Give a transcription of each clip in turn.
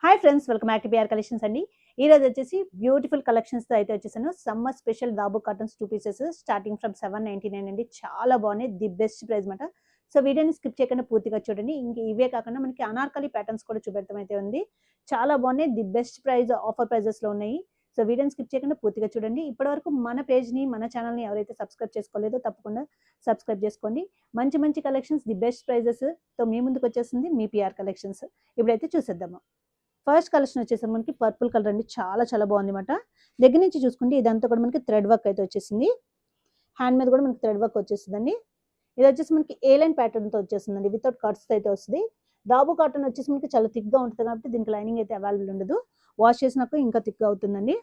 Hi friends, welcome back to BR collections అండి. ఈ రోజు వచ్చేసి బ్యూటిఫుల్ కలెక్షన్స్తో అయితే వచ్చేసాను. Summer special dabu cottons 2 pieces starting from 799 అండి. చాలా బాగున్నాయి, ది బెస్ట్ ప్రైస్ మాట. సో వీడియోని స్కిప్ చేయకుండా పూర్తిగా చూడండి. ఇంక ఇవే కాకుండా మనకి అనార్కలి ప్యాటర్న్స్ కూడా చూపెడతాం అయితే ఉంది. చాలా బాగున్నాయి, ది బెస్ట్ ప్రైస్ ఆఫర్ ప్రైజెస్లో ఉన్నాయి. సో వీడియోని స్కిప్ చేయకుండా పూర్తిగా చూడండి. ఇప్పటివరకు మన పేజ్ని మన ఛానల్ని ఎవరైతే సబ్స్క్రైబ్ చేసుకోలేదో తప్పకుండా సబ్స్క్రైబ్ చేసుకోండి. మంచి మంచి కలెక్షన్స్, ది బెస్ట్ ప్రైజెస్తో మీ ముందుకు వచ్చేసింది మీ పిఆర్ కలెక్షన్స్. ఇప్పుడైతే చూసేద్దాము. ఫస్ట్ కలెక్షన్ వచ్చేసి మనకి పర్పుల్ కలర్ అండి. చాలా చాలా బాగుంది అనమాట. దగ్గర నుంచి చూసుకుంటే ఇదంతా కూడా మనకి థ్రెడ్ వర్క్ అయితే వచ్చేసింది. హ్యాండ్ మీద కూడా మనకి థ్రెడ్ వర్క్ వచ్చేసిందండి. ఇది వచ్చేసి మనకి ఏ లైన్ ప్యాటర్న్తో వచ్చేసిందండి. వితౌట్ కట్స్తో అయితే వస్తుంది. దాబు కాటన్ వచ్చేసి మనకి చాలా థిక్గా ఉంటుంది కాబట్టి దీనికి లైనింగ్ అయితే అవైలబుల్ ఉండదు. వాష్ చేసినాక ఇంకా థిక్గా అవుతుందండి.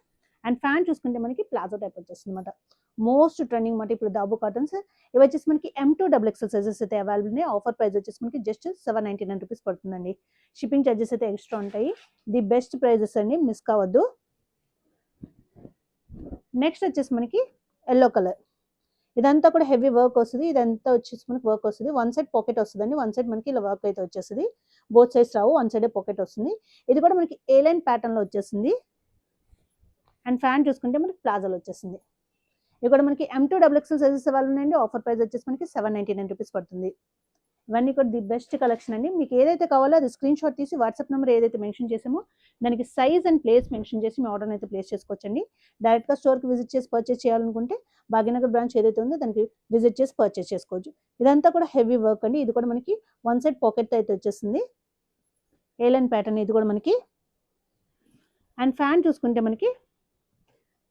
అండ్ ఫ్యాన్ చూసుకుంటే మనకి ప్లాజో టైప్ వచ్చేస్తుంది అనమాట. మోస్ట్ ట్రెండింగ్ మాట ఇప్పుడు దాబు కాటన్స్. ఇవి వచ్చేసి మనకి M2XXL సైజెస్ అయితే అవైలబుల్ ఉన్నాయి. ఆఫర్ ప్రైస్ వచ్చేసి మనకి జస్ట్ 799 రూపీస్ పడుతుందండి. షిప్పింగ్ ఛార్జెస్ అయితే ఎక్స్ట్రా ఉంటాయి. ది బెస్ట్ ప్రైజెస్ అండి, మిస్ కావద్దు. నెక్స్ట్ వచ్చేసి మనకి ఎల్లో కలర్. ఇదంతా కూడా హెవీ వర్క్ వస్తుంది. ఇదంతా వచ్చేసి మనకి వర్క్ వస్తుంది. వన్ సైడ్ పాకెట్ వస్తుందండి. వన్ సైడ్ మనకి ఇలా వర్క్ అయితే వచ్చేస్తుంది. బోత్ సైడ్స్ రావు, వన్ సైడే పాకెట్ వస్తుంది. ఇది కూడా మనకి ఏ లైన్ ప్యాటర్న్లో వచ్చేసింది. అండ్ ఫ్యాన్ చూసుకుంటే మనకి ప్లాజోలో వచ్చేసింది. ఇది కూడా మనకి M2XXL సైజెస్ వాళ్ళు ఉన్నాయండి. ఆఫర్ ప్రైస్ వచ్చేసి మనకి 799 రూపీస్ పడుతుంది. ఇవన్నీ కూడా ది బెస్ట్ కలెక్షన్ అండి. మీకు ఏదైతే కావాలో అది స్క్రీన్ షాట్ తీసి వాట్సాప్ నెంబర్ ఏదైతే మెన్షన్ చేసామో దానికి సైజ్ అండ్ ప్లేస్ మెన్షన్ చేసి మీ ఆర్డర్ అయితే ప్లేస్ చేసుకోవచ్చండి. డైరెక్ట్గా స్టోర్కి విజిట్ చేసి పర్చేస్ చేయాలనుకుంటే భాగ్యనగర్ బ్రాంచ్ ఏదైతే ఉందో దానికి విజిట్ చేసి పర్చేస్ చేసుకోవచ్చు. ఇదంతా కూడా హెవీ వర్క్ అండి. ఇది కూడా మనకి వన్ సైడ్ పాకెట్ అయితే వచ్చేసింది. ఏలైన్ ప్యాటర్న్ ఇది కూడా మనకి. అండ్ ఫ్యాన్ చూసుకుంటే మనకి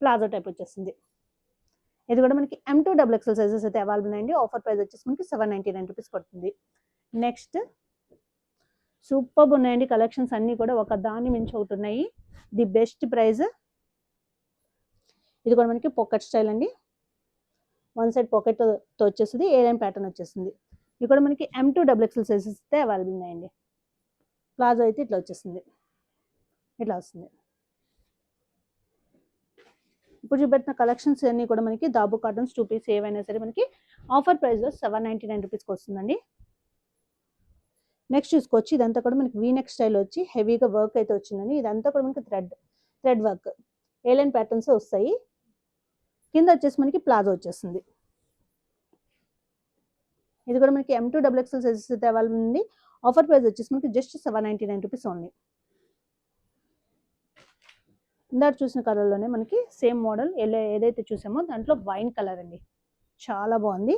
ప్లాజో టైప్ వచ్చేసింది. ఇది కూడా మనకి M2XXL సైజెస్ అయితే అవైలబుల్ ఉన్నాయండి. ఆఫర్ ప్రైస్ వచ్చేసి మనకి 799 రూపీస్ పడుతుంది. నెక్స్ట్ సూపర్ ఉన్నాయండి కలెక్షన్స్ అన్నీ కూడా, ఒక దాని మించి ఒకటి ఉన్నాయి. The best price. ఇది కూడా మనకి పాకెట్ స్టైల్ అండి. వన్ సైడ్ పాకెట్తో వచ్చేస్తుంది. ఏ లైన్ ప్యాటర్న్ వచ్చేస్తుంది. ఇది కూడా మనకి M2XXL సైజెస్ అయితే అవైలబుల్ ఉన్నాయండి. ప్లాజో అయితే ఇట్లా వచ్చేస్తుంది, ఇట్లా వస్తుంది. ఇప్పుడు చూపెట్టిన కలెక్షన్స్ అన్నీ కూడా మనకి దాబు కాటన్స్ 2 పీస్ ఏవైనా సరే మనకి ఆఫర్ ప్రైస్లో 799 రూపీస్కి వస్తుందండి. నెక్స్ట్ చూసుకోవచ్చు. ఇదంతా కూడా మనకి వీనెక్ స్టైల్ వచ్చి హెవీగా వర్క్ అయితే వచ్చిందండి. ఇదంతా కూడా మనకి థ్రెడ్ వర్క్ ఏలైన్ ప్యాటర్న్స్ వస్తాయి. కింద వచ్చేసి మనకి ప్లాజో వచ్చేస్తుంది. ఇది కూడా మనకి M2XXL సైజెస్ అయితే అవైలబుల్ ఉంది. ఆఫర్ ప్రైస్ వచ్చేసి మనకి జస్ట్ 799 రూపీస్ ఓన్లీ. ఇందాక చూసిన కలర్లోనే మనకి సేమ్ మోడల్ ఏదైతే చూసామో దాంట్లో వైన్ కలర్ అండి. చాలా బాగుంది,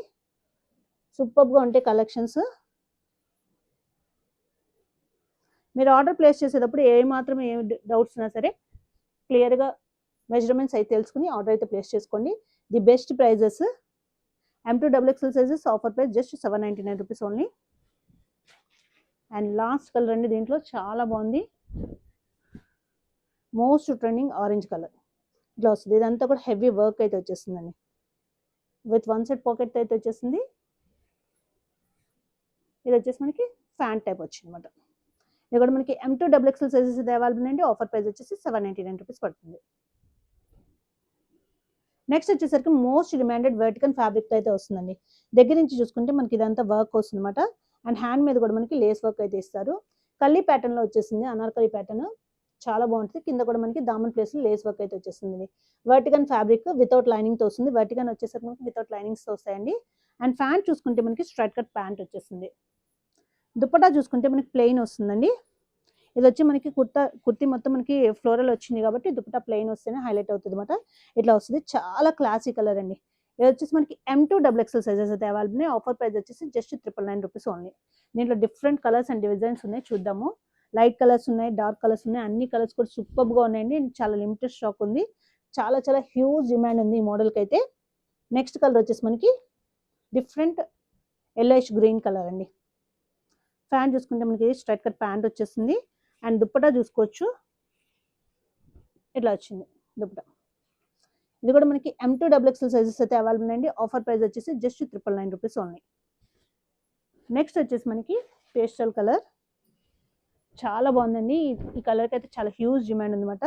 సూపర్గా ఉంటాయి కలెక్షన్స్. మీరు ఆర్డర్ ప్లేస్ చేసేటప్పుడు ఏమాత్రం ఏ డౌట్స్ ఉన్నా సరే క్లియర్గా మెజర్మెంట్స్ అయితే తెలుసుకుని ఆర్డర్ అయితే ప్లేస్ చేసుకోండి. The best prizes. M2XXL sizes offer price just 799 rupees only. And last colour అండి, దీంట్లో చాలా బాగుంది. మోస్ట్ ట్రెండింగ్ ఆరెంజ్ కలర్ ఇట్లా వస్తుంది. ఇదంతా కూడా హెవీ వర్క్ అయితే వచ్చేస్తుందండి. విత్ వన్ సైడ్ పాకెట్ అయితే వచ్చేసింది. ఇది వచ్చేసి మనకి ఫ్యాన్ టైప్ వచ్చింది అనమాట. ఇది కూడా మనకి M2XXL సైజెస్ అయితే అవైలబుల్ అండి. ఆఫర్ ప్రైస్ వచ్చేసి 799 రూపీస్ పడుతుంది. నెక్స్ట్ వచ్చేసరికి మోస్ట్ డిమాండెడ్ వర్టికల్ ఫ్యాబ్రిక్ అయితే వస్తుందండి. దగ్గర నుంచి చూసుకుంటే మనకి ఇదంతా వర్క్ వస్తుంది అనమాట. అండ్ హ్యాండ్ మీద కూడా మనకి లేస్ వర్క్ అయితే ఇస్తారు. కల్లీ ప్యాటర్న్లో వచ్చేసింది, అనార్కలి ప్యాటర్న్ చాలా బాగుంటుంది. కింద కూడా మనకి దామన్ ప్లేస్లో లేస్ వర్క్ అయితే వచ్చేస్తుంది. వర్టికల్ ఫ్యాబ్రిక్ వితౌట్ లైనింగ్తో వస్తుంది. వర్టికల్ వచ్చేసరికి మనకి వితౌట్ లైనింగ్స్తో వస్తాయండి. అండ్ ప్యాంట్ చూసుకుంటే మనకి స్ట్రైట్ కట్ ప్యాంట్ వచ్చేస్తుంది. దుపట్టా చూసుకుంటే మనకి ప్లెయిన్ వస్తుందండి. ఇది వచ్చి మనకి కుర్తీ మొత్తం మనకి ఫ్లోరల్ వచ్చింది కాబట్టి దుపట్టా ప్లెయిన్ వస్తేనే హైలైట్ అవుతుంది అనమాట. ఇట్లా వస్తుంది. చాలా క్లాసీ కలర్ అండి. ఇది వచ్చేసి మనకి M2XXL సైజెస్ అయితే అవైలబుల్ ఉన్నాయి. ఆఫర్ ప్రైస్ వచ్చేసి జస్ట్ 999 రూపీస్ ఓన్లీ. దీంట్లో డిఫరెంట్ కలర్స్ అండ్ డిజైన్స్ ఉన్నాయి, చూద్దాము. లైట్ కలర్స్ ఉన్నాయి, డార్క్ కలర్స్ ఉన్నాయి. అన్ని కలర్స్ కూడా సూపర్గా ఉన్నాయండి. చాలా లిమిటెడ్ స్టాక్ ఉంది. చాలా చాలా హ్యూజ్ డిమాండ్ ఉంది ఈ మోడల్కి అయితే. నెక్స్ట్ కలర్ వచ్చేసి మనకి డిఫరెంట్ ఎల్లోయిష్ గ్రీన్ కలర్ అండి. ఫ్యాన్ చూసుకుంటే మనకి స్ట్రైట్ కట్ ప్యాంట్ వచ్చేస్తుంది. అండ్ దుప్పటా చూసుకోవచ్చు, ఇట్లా వచ్చింది దుప్పటా. ఇది కూడా మనకి M2XXL సైజెస్ అయితే అవైలబుల్ ఉన్నాయండి. ఆఫర్ ప్రైస్ వచ్చేసి జస్ట్ 999 రూపీస్ ఓన్లీ. నెక్స్ట్ వచ్చేసి మనకి పేస్టల్ కలర్ చాలా బాగుందండి. ఈ కలర్కి అయితే చాలా హ్యూజ్ డిమాండ్ ఉందన్నమాట.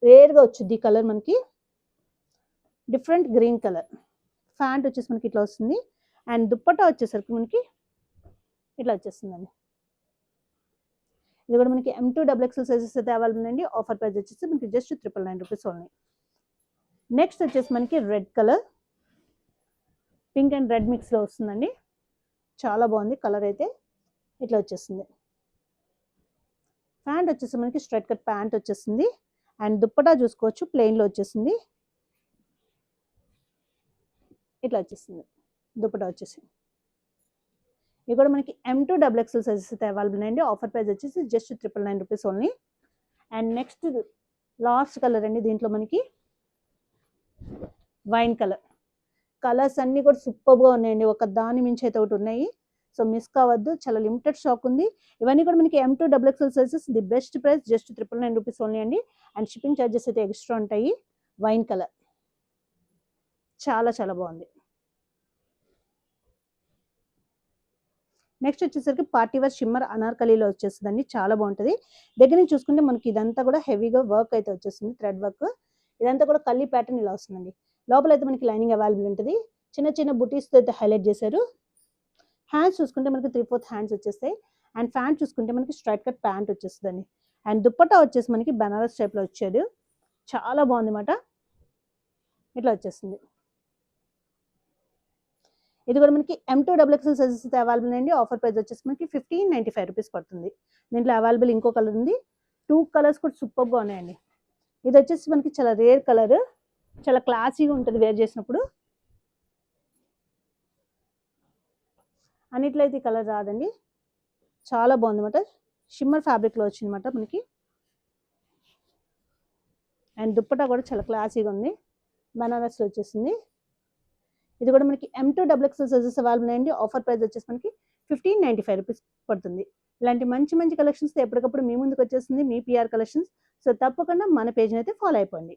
రేర్గా వచ్చింది ఈ కలర్ మనకి. Different green colour. ప్యాంట్ వచ్చేసి మనకి ఇట్లా వస్తుంది. అండ్ దుప్పటా వచ్చేసరికి మనకి ఇట్లా వచ్చేస్తుందండి. ఇది కూడా మనకి M2 XXL సైజెస్ అయితే అవైలబుల్ అండి. ఆఫర్ ప్రైస్ వచ్చేసి మనకి జస్ట్ 999 రూపీస్ ఓన్లీ. నెక్స్ట్ వచ్చేసి మనకి red colour, pink and red మిక్స్లో వస్తుందండి. చాలా బాగుంది కలర్ అయితే. ఇట్లా వచ్చేస్తుంది. ప్యాంట్ వచ్చేసి మనకి స్ట్రైట్ కట్ ప్యాంట్ వచ్చేసింది. అండ్ దుప్పటా చూసుకోవచ్చు ప్లెయిన్లో వచ్చేసింది. ఇట్లా వచ్చేసింది దుప్పటా వచ్చేసి. ఇది కూడా మనకి M2 XXL సైజెస్ అయితే అవైలబుల్ అండి. ఆఫర్ ప్రైస్ వచ్చేసి just 999 rupees only. And next last colour అండి. దీంట్లో మనకి వైన్ కలర్. కలర్స్ అన్నీ కూడా సూపర్గా ఉన్నాయండి. ఒక దాని మించి అయితే ఒకటి ఉన్నాయి. సో మిస్ కావద్దు. చాలా లిమిటెడ్ స్టాక్ ఉంది. ఇవన్నీ కూడా మనకి M2 XXL sizes. The best price just 999 rupees only అండి. అండ్ షిప్పింగ్ ఛార్జెస్ అయితే ఎక్స్ట్రా ఉంటాయి. వైన్ కలర్ చాలా చాలా బాగుంది. నెక్స్ట్ వచ్చేసరికి పార్టీ వేర్ షిమ్మర్ అనార్కలీలో వచ్చేస్తుందండి. చాలా బాగుంటుంది. దగ్గర నుంచి చూసుకుంటే మనకి ఇదంతా కూడా హెవీగా వర్క్ అయితే వచ్చేస్తుంది. Thread work. ఇదంతా కూడా కల్లీ ప్యాటర్న్ ఇలా వస్తుందండి. లోపల అయితే మనకి లైనింగ్ అవైలబుల్ ఉంటుంది. చిన్న చిన్న బుటీస్తో అయితే హైలైట్ చేశారు. హ్యాండ్స్ చూసుకుంటే మనకి 3/4 హ్యాండ్స్ వచ్చేస్తాయి. అండ్ ప్యాంట్ చూసుకుంటే మనకి స్ట్రైట్ కట్ ప్యాంట్ వచ్చేస్తుందండి. అండ్ దుప్పట్టా వచ్చేసి మనకి బనారస్ టైప్లో వచ్చేది. చాలా బాగుంది అన్నమాట. ఇట్లా వచ్చేస్తుంది. ఇది కూడా మనకి M2 XXL సైజెస్ అయితే అవైలబుల్ అండి. ఆఫర్ ప్రైస్ వచ్చేసి మనకి 1595 రూపీస్ పడుతుంది. దీంట్లో అవైలబుల్ ఇంకో కలర్ ఉంది. 2 కలర్స్ కూడా సూపర్గా ఉన్నాయండి. ఇది వచ్చేసి మనకి చాలా రేర్ కలర్. చాలా క్లాసీగా ఉంటుంది వేర్ చేసినప్పుడు. అన్నిట్లో అయితే ఈ కలర్ రాదండి. చాలా బాగుంది అన్నమాట. షిమ్మర్ ఫ్యాబ్రిక్లో వచ్చిందన్నమాట మనకి. అండ్ దుప్పటా కూడా చాలా క్లాసీగా ఉంది. బనారస్లో వచ్చేసింది. ఇది కూడా మనకి M2 XXL సైజెస్ అవైలబుల్ అండి. ఆఫర్ ప్రైస్ వచ్చేసి మనకి 1595 రూపీస్ పడుతుంది. ఇలాంటి మంచి మంచి కలెక్షన్స్ ఎప్పటికప్పుడు మీ ముందుకు వచ్చేస్తుంది మీ PR కలెక్షన్స్. సో తప్పకుండా మన పేజ్ని అయితే ఫాలో అయిపోండి.